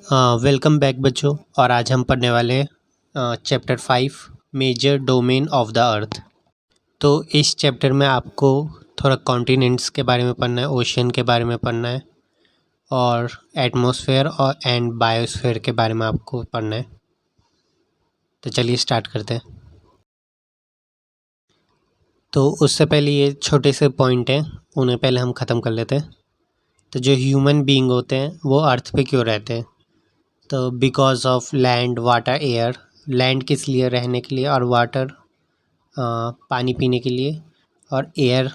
Welcome back बच्चों। और आज हम पढ़ने वाले हैं chapter 5 major domain of the earth. तो इस चैप्टर में आपको थोड़ा कॉन्टिनेंट्स के बारे में पढ़ना है, ओशियन के बारे में पढ़ना है और एटमॉस्फेयर और एंड बायोस्फेयर के बारे में आपको पढ़ना है। तो चलिए स्टार्ट करते हैं। तो उससे पहले ये छोटे से पॉइंट हैं, उन्हें पहले हम ख़त्म कर लेते हैं। तो जो ह्यूमन बीइंग होते हैं वो अर्थ पे क्यों रहते हैं? तो because of land water air. Land किस लिए? रहने के लिए। और वाटर पानी पीने के लिए। और एयर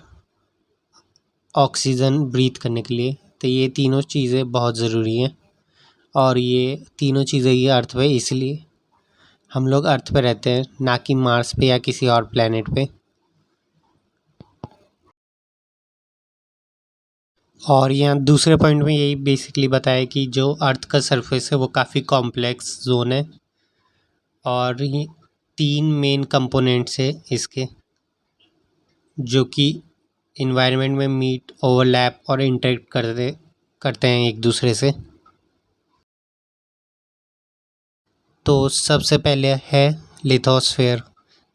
ऑक्सीजन ब्रीथ करने के लिए। तो ये तीनों चीज़ें बहुत ज़रूरी हैं और ये तीनों चीज़ें ये अर्थ पे, इसलिए हम लोग अर्थ पे रहते हैं, ना कि मार्स पे या किसी और प्लेनेट पे। और यहाँ दूसरे पॉइंट में यही बेसिकली बताया कि जो अर्थ का सरफेस है वो काफ़ी कॉम्प्लेक्स जोन है और ये 3 मेन कंपोनेंट्स है इसके, जो कि इन्वायरमेंट में मीट, ओवरलैप और इंटरेक्ट करते हैं एक दूसरे से। तो सबसे पहले है लिथोस्फेयर।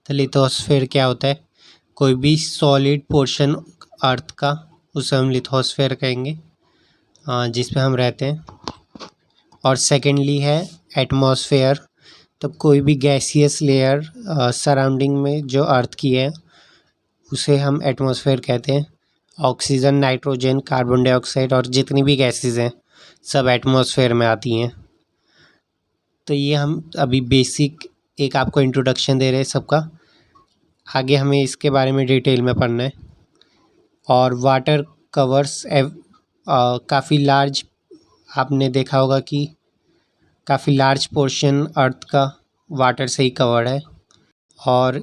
तो लिथोस्फेयर क्या होता है? कोई भी सॉलिड पोर्शन अर्थ का, उसे हम लिथोस्फेयर कहेंगे, जिस पे हम रहते हैं। और सेकेंडली है एटमॉस्फेयर। तो कोई भी गैसियस लेयर सराउंडिंग में जो अर्थ की है उसे हम एटमॉस्फेयर कहते हैं। ऑक्सीजन, नाइट्रोजन, कार्बन डाइऑक्साइड और जितनी भी गैसेस हैं सब एटमॉस्फेयर में आती हैं। तो ये हम अभी बेसिक एक आपको इंट्रोडक्शन दे रहे हैं सबका। आगे हमें इसके बारे में डिटेल में पढ़ना है। और वाटर कवर्स काफ़ी लार्ज, आपने देखा होगा कि काफ़ी लार्ज पोर्शन अर्थ का वाटर से ही कवर्ड है। और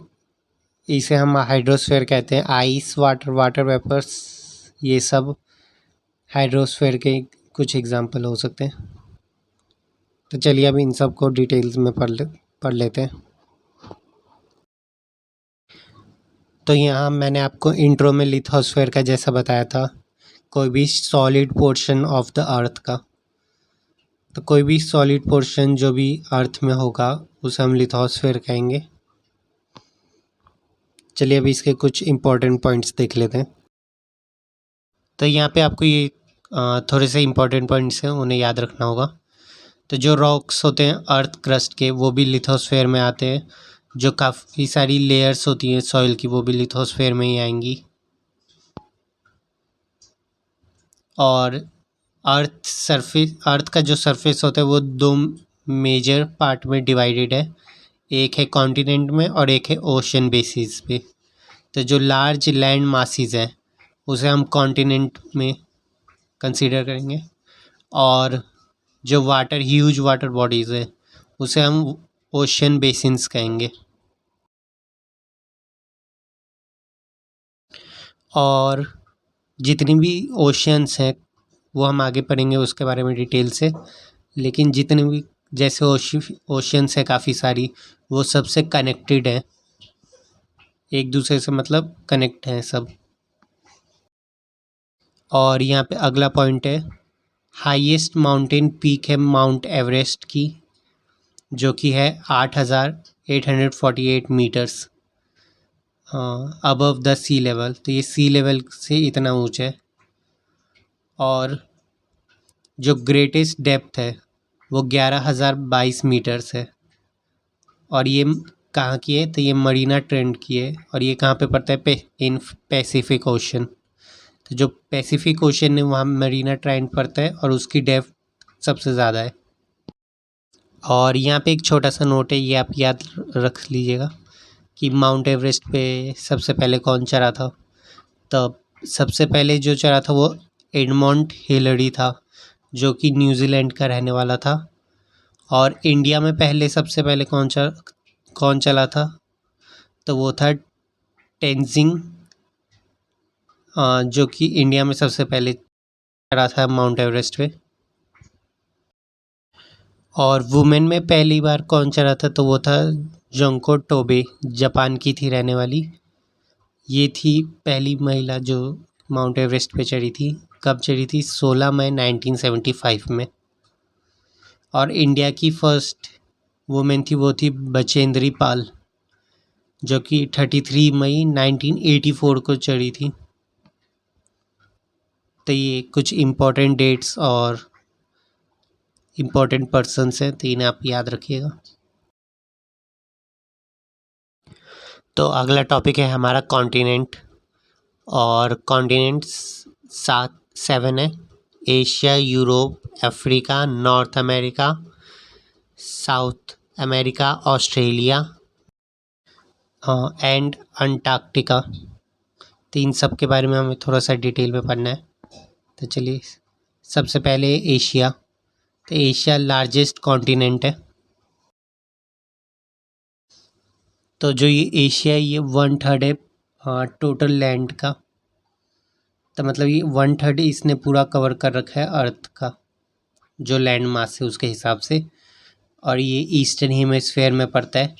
इसे हम हाइड्रोस्फेयर कहते हैं। आइस, वाटर, वाटर वेपर्स, ये सब हाइड्रोस्फेयर के कुछ एग्जांपल हो सकते हैं। तो चलिए अब इन सब को डिटेल्स में पढ़ लेते हैं। तो यहाँ मैंने आपको इंट्रो में लिथोस्फेयर का जैसा बताया था, कोई भी सॉलिड पोर्शन ऑफ द अर्थ का। तो कोई भी सॉलिड पोर्शन जो भी अर्थ में होगा उसे हम लिथोस्फेयर कहेंगे। चलिए अभी इसके कुछ इम्पोर्टेंट पॉइंट्स देख लेते हैं। तो यहाँ पे आपको ये थोड़े से इम्पोर्टेंट पॉइंट्स हैं, उन्हें याद रखना होगा। तो जो रॉक्स होते हैं अर्थ क्रस्ट के वो भी लिथोस्फेयर में आते हैं। जो काफ़ी सारी लेयर्स होती हैं सॉइल की वो भी लिथोस्फेयर में ही आएंगी। और अर्थ का जो सरफेस होता है वो 2 मेजर पार्ट में डिवाइडेड है। एक है कॉन्टिनेंट में और एक है ओशन बेसिस पे। तो जो लार्ज लैंड मासीज हैं उसे हम कॉन्टिनेंट में कंसीडर करेंगे और जो ह्यूज वाटर बॉडीज़ है उसे हम ओशन बेसिन्स कहेंगे। और जितनी भी ओशियंस हैं वो हम आगे पढ़ेंगे उसके बारे में डिटेल से। लेकिन जितनी भी जैसे ओशियंस है काफ़ी सारी, वो सबसे कनेक्टेड हैं एक दूसरे से, मतलब कनेक्ट हैं सब। और यहाँ पे अगला पॉइंट है, हाईएस्ट माउंटेन पीक है माउंट एवरेस्ट की, जो कि है 8,848 metres above the sea level. तो ये सी लेवल से इतना ऊंचा है। और जो ग्रेटेस्ट डेप्थ है वो 11,022 मीटर्स है। और ये कहाँ की है? तो ये मरीना ट्रेंट की है और ये कहाँ पे पड़ता है? In Pacific ocean. तो जो पैसिफिक ओशन है वहाँ मरीना ट्रेंट पड़ता है और उसकी डेप्थ सबसे ज़्यादा है। और यहाँ पे एक छोटा सा नोट है, ये आप याद रख लीजिएगा कि माउंट एवरेस्ट पे सबसे पहले कौन चढ़ा था। तो सबसे पहले जो चढ़ा था वो एडमंड हिलरी था, जो कि न्यूजीलैंड का रहने वाला था। और इंडिया में पहले सबसे पहले कौन चला था? तो वो था टेंजिंग, जो कि इंडिया में सबसे पहले चढ़ा था माउंट एवरेस्ट पे। और वुमेन में पहली बार कौन चढ़ा था? तो वो था जोंको टोबे, जापान की थी रहने वाली। ये थी पहली महिला जो माउंट एवरेस्ट पे चढ़ी थी। कब चढ़ी थी? 16 मई 1975 में। और इंडिया की फर्स्ट वुमेन थी, वो थी बचेंद्री पाल, जो कि 33 मई 1984 को चढ़ी थी। तो ये कुछ इम्पोर्टेंट डेट्स और इम्पोर्टेंट पर्सन्स हैं, तो इन्हें आप याद रखिएगा। तो अगला टॉपिक है हमारा कॉन्टिनेंट, और कॉन्टिनेंट्स 7 है। Asia, Europe, Africa, north America, south America, Australia and Antarctica. तो इन सब के बारे में हमें थोड़ा सा डिटेल में पढ़ना है। तो चलिए, सबसे पहले एशिया। तो एशिया लार्जेस्ट कॉन्टिनेंट है। तो जो ये एशिया है, ये 1/3 है टोटल लैंड का। तो मतलब ये 1/3 इसने पूरा कवर कर रखा है अर्थ का, जो लैंड मास है उसके हिसाब से। और ये ईस्टर्न हेमिस्फेयर में पड़ता है,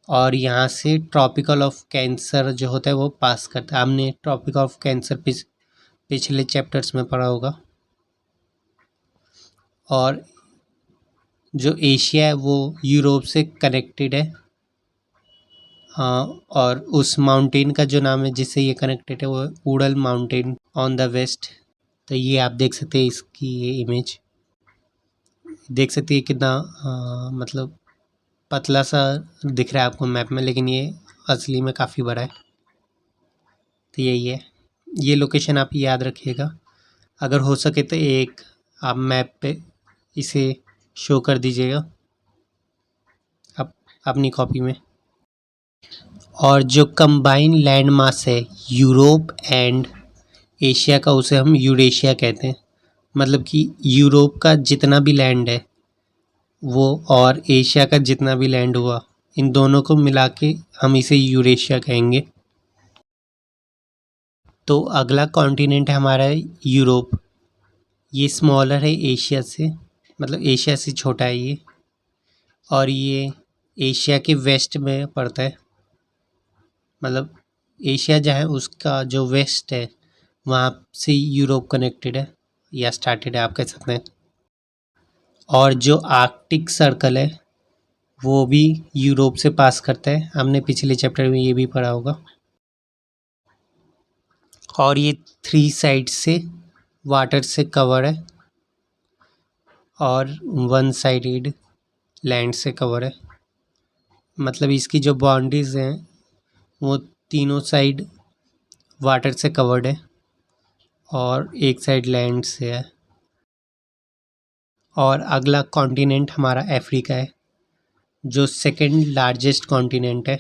और यहाँ से ट्रॉपिकल ऑफ कैंसर जो होता है वो पास करता है। हमने ट्रॉपिक ऑफ कैंसर पिछले चैप्टर्स में पढ़ा होगा। और जो एशिया है वो यूरोप से कनेक्टेड है। हाँ, और उस माउंटेन का जो नाम है जिससे ये कनेक्टेड है वो उड़ल माउंटेन ऑन द वेस्ट। तो ये आप देख सकते हैं, इसकी ये इमेज देख सकते हैं कितना मतलब पतला सा दिख रहा है आपको मैप में, लेकिन ये असली में काफ़ी बड़ा है। तो यही है, ये लोकेशन आप याद रखिएगा। अगर हो सके तो एक आप मैप पे इसे शो कर दीजिएगा अपनी कॉपी में। और जो कंबाइन लैंड मास है यूरोप एंड एशिया का, उसे हम यूरेशिया कहते हैं। मतलब कि यूरोप का जितना भी लैंड है वो, और एशिया का जितना भी लैंड हुआ, इन दोनों को मिला के हम इसे यूरेशिया कहेंगे। तो अगला कॉन्टिनेंट है हमारा यूरोप। ये स्मॉलर है एशिया से, मतलब एशिया से छोटा है ये, और ये एशिया के वेस्ट में पड़ता है। मतलब एशिया जहाँ है उसका जो वेस्ट है वहाँ से यूरोप कनेक्टेड है या स्टार्टेड है, आप कह सकते हैं। और जो आर्कटिक सर्कल है वो भी यूरोप से पास करता है, हमने पिछले चैप्टर में ये भी पढ़ा होगा। और ये 3 साइड से वाटर से कवर है और 1 साइडेड लैंड से कवर है। मतलब इसकी जो बाउंड्रीज हैं वो तीनों साइड वाटर से कवर्ड है और एक साइड लैंड से है। और अगला कॉन्टिनेंट हमारा अफ्रीका है, जो सेकंड लार्जेस्ट कॉन्टिनेंट है,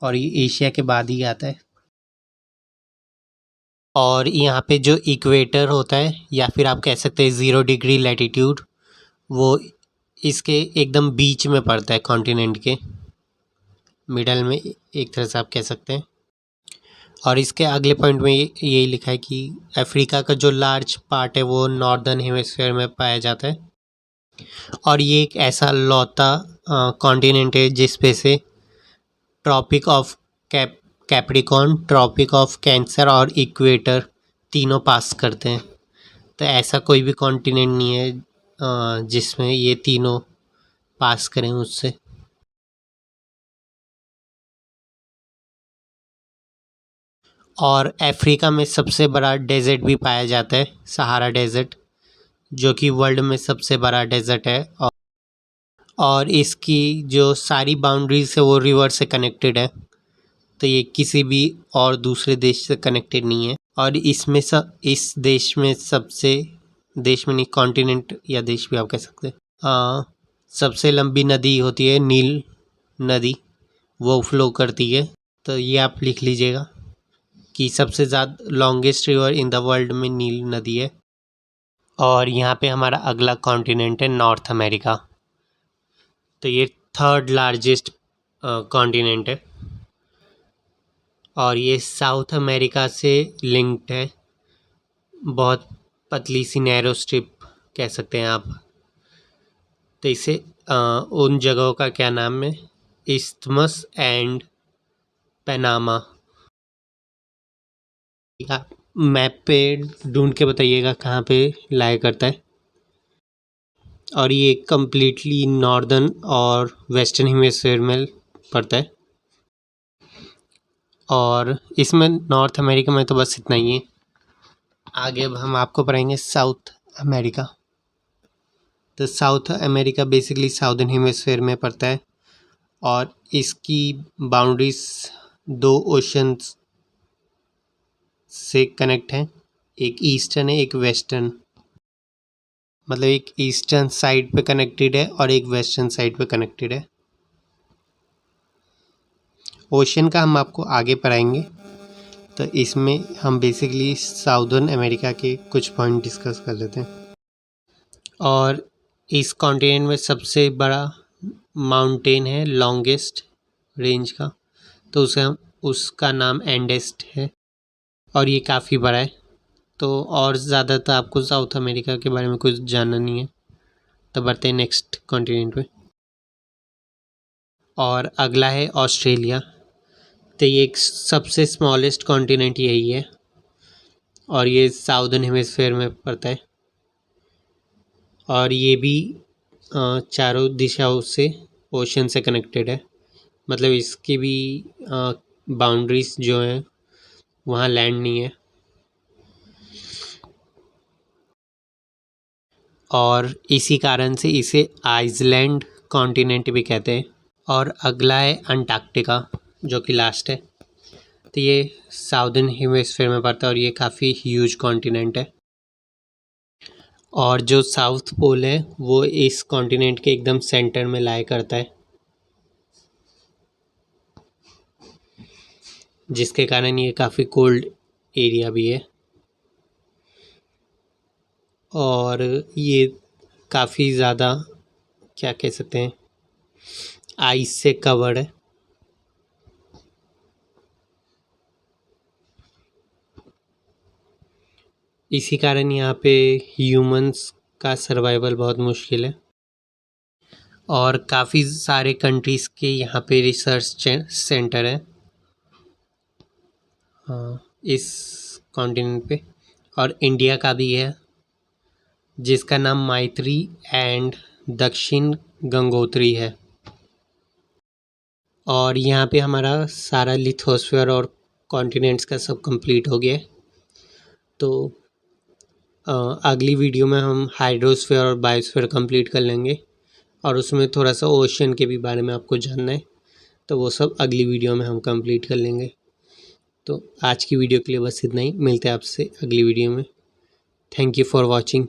और ये एशिया के बाद ही आता है। और यहाँ पे जो इक्वेटर होता है, या फिर आप कह सकते हैं 0 डिग्री लैटिट्यूड, वो इसके एकदम बीच में पड़ता है, कॉन्टिनेंट के मिडल में, एक तरह से आप कह सकते हैं। और इसके अगले पॉइंट में यही लिखा है कि अफ्रीका का जो लार्ज पार्ट है वो नॉर्दर्न हेमिस्फीयर में पाया जाता है। और ये एक ऐसा लौता कॉन्टिनेंट है जिस पे से Tropic of Capricorn, Tropic of Cancer और इक्वेटर तीनों पास करते हैं। तो ऐसा कोई भी कॉन्टिनेंट नहीं है जिसमें ये तीनों पास करें उससे। और अफ्रीका में सबसे बड़ा डेजर्ट भी पाया जाता है, सहारा डेजर्ट, जो कि वर्ल्ड में सबसे बड़ा डेजर्ट है। और इसकी जो सारी बाउंड्रीज है वो रिवर से कनेक्टेड है, तो ये किसी भी और दूसरे देश से कनेक्टेड नहीं है। और इसमें इस देश में देश में नहीं, कॉन्टिनेंट या देश भी आप कह सकते हैं, सबसे लंबी नदी होती है नील नदी, वो फ्लो करती है। तो ये आप लिख लीजिएगा कि सबसे ज़्यादा longest river in the world में नील नदी है। और यहाँ पे हमारा अगला कॉन्टिनेंट है नॉर्थ अमेरिका। तो ये थर्ड लार्जेस्ट कॉन्टिनेंट है, और ये साउथ अमेरिका से लिंक्ड है। बहुत पतली सी नैरो स्ट्रिप कह सकते हैं आप। तो इसे उन जगहों का क्या नाम है, इस्थमस एंड पनामा। आप मैप पे ढूंढ के बताइएगा कहाँ पे लाया करता है। और ये कम्प्लीटली नॉर्दर्न और वेस्टर्न हेमिस्फीयर में पड़ता है। और इसमें नॉर्थ अमेरिका में तो बस इतना ही है। आगे अब हम आपको पढ़ाएंगे साउथ अमेरिका। तो south America basically southern hemisphere में पड़ता है और इसकी बाउंड्रीज 2 ओशंस से कनेक्ट हैं, एक ईस्टर्न है एक वेस्टर्न। मतलब एक ईस्टर्न साइड पे कनेक्टेड है और एक वेस्टर्न साइड पे कनेक्टेड है। ओशन का हम आपको आगे पढ़ाएंगे। तो इसमें हम बेसिकली साउदर्न अमेरिका के कुछ पॉइंट डिस्कस कर लेते हैं। और इस कॉन्टिनेंट में सबसे बड़ा माउंटेन है लॉन्गेस्ट रेंज का, तो उसे हम उसका नाम एंडेस्ट है और ये काफ़ी बड़ा है। तो और ज़्यादातर आपको साउथ अमेरिका के बारे में कुछ जानना नहीं है। तो बढ़ते हैं नेक्स्ट कॉन्टिनेंट में। और अगला है ऑस्ट्रेलिया। तो ये एक सबसे स्मॉलेस्ट कॉन्टिनेंट यही है और ये साउदर्न हेमिस्फीयर में पड़ता है और ये भी चारों दिशाओं से ओशन से कनेक्टेड है। मतलब इसकी भी बाउंड्रीज जो हैं वहाँ लैंड नहीं है। और इसी कारण से इसे आइसलैंड कॉन्टिनेंट भी कहते हैं। और अगला है अंटार्कटिका जो कि लास्ट है। तो ये साउदर्न हेमिस्फीयर में पड़ता है और ये काफ़ी ह्यूज कॉन्टिनेंट है। और जो साउथ पोल है वो इस कॉन्टिनेंट के एकदम सेंटर में लाई करता है, जिसके कारण ये काफ़ी कोल्ड एरिया भी है और ये काफ़ी ज़्यादा क्या कह सकते हैं आइस से कवर्ड है। इसी कारण यहाँ पे ह्यूमंस का सर्वाइवल बहुत मुश्किल है और काफ़ी सारे कंट्रीज़ के यहाँ पे रिसर्च सेंटर है इस कॉन्टिनेंट पे। और इंडिया का भी है जिसका नाम मैत्री एंड दक्षिण गंगोत्री है। और यहाँ पे हमारा सारा लिथोस्फीयर और कॉन्टिनेंट्स का सब कंप्लीट हो गया है। तो अगली वीडियो में हम हाइड्रोस्फीयर और बायोस्फीयर कंप्लीट कर लेंगे और उसमें थोड़ा सा ओशन के भी बारे में आपको जानना है, तो वो सब अगली वीडियो में हम कंप्लीट कर लेंगे। तो आज की वीडियो के लिए बस इतना ही। मिलते हैं आपसे अगली वीडियो में। Thank you for watching.